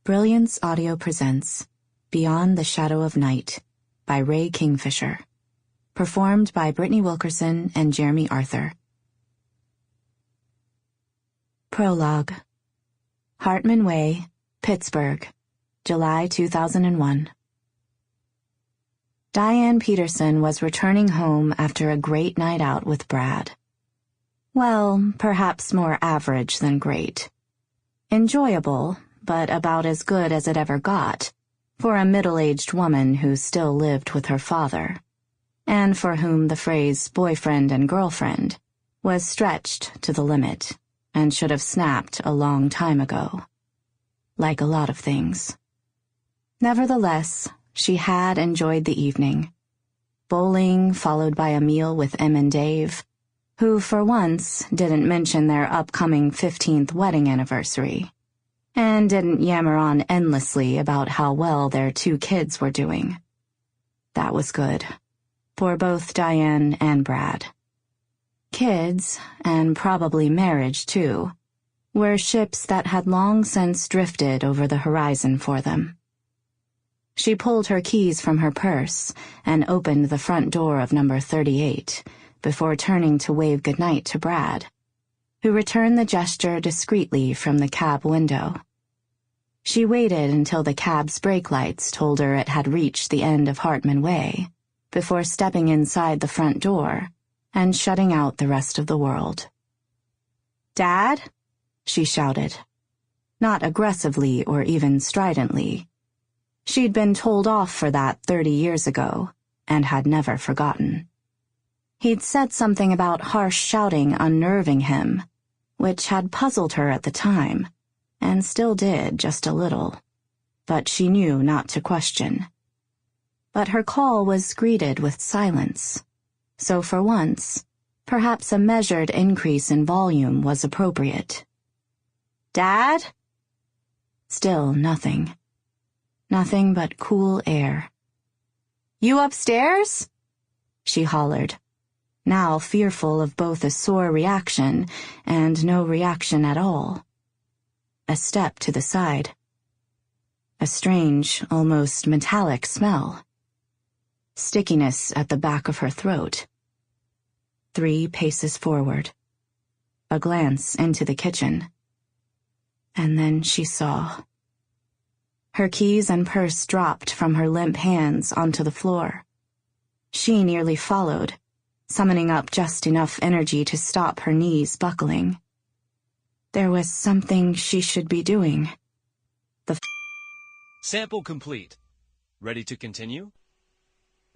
Brilliance Audio presents Beyond the Shadow of Night by Ray Kingfisher. Performed by Brittany Wilkerson and Jeremy Arthur. Prologue. Hartman Way, Pittsburgh, July 2001. Diane Peterson was returning home after a great night out with Brad. Well, perhaps more average than great. Enjoyable, but about as good as it ever got, for a middle-aged woman who still lived with her father, and for whom the phrase boyfriend and girlfriend was stretched to the limit and should have snapped a long time ago. Like a lot of things. Nevertheless, she had enjoyed the evening. Bowling followed by a meal with Em and Dave, who for once didn't mention their upcoming 15th wedding anniversary, and didn't yammer on endlessly about how well their 2 kids were doing. That was good, for both Diane and Brad. Kids, and probably marriage too, were ships that had long since drifted over the horizon for them. She pulled her keys from her purse and opened the front door of number 38 before turning to wave goodnight to Brad, who returned the gesture discreetly from the cab window. She waited until the cab's brake lights told her it had reached the end of Hartman Way before stepping inside the front door and shutting out the rest of the world. "Dad?" she shouted. Not aggressively or even stridently. She'd been told off for that 30 years ago and had never forgotten. He'd said something about harsh shouting unnerving him, which had puzzled her at the time, and still did just a little, but she knew not to question. But her call was greeted with silence, so for once, perhaps a measured increase in volume was appropriate. "Dad?" Still nothing. Nothing but cool air. "You upstairs?" she hollered, now fearful of both a sore reaction and no reaction at all. A step to the side. A strange, almost metallic smell. Stickiness at the back of her throat. 3 paces forward. A glance into the kitchen. And then she saw. Her keys and purse dropped from her limp hands onto the floor. She nearly followed, summoning up just enough energy to stop her knees buckling. There was something she should be doing. Sample complete. Ready to continue?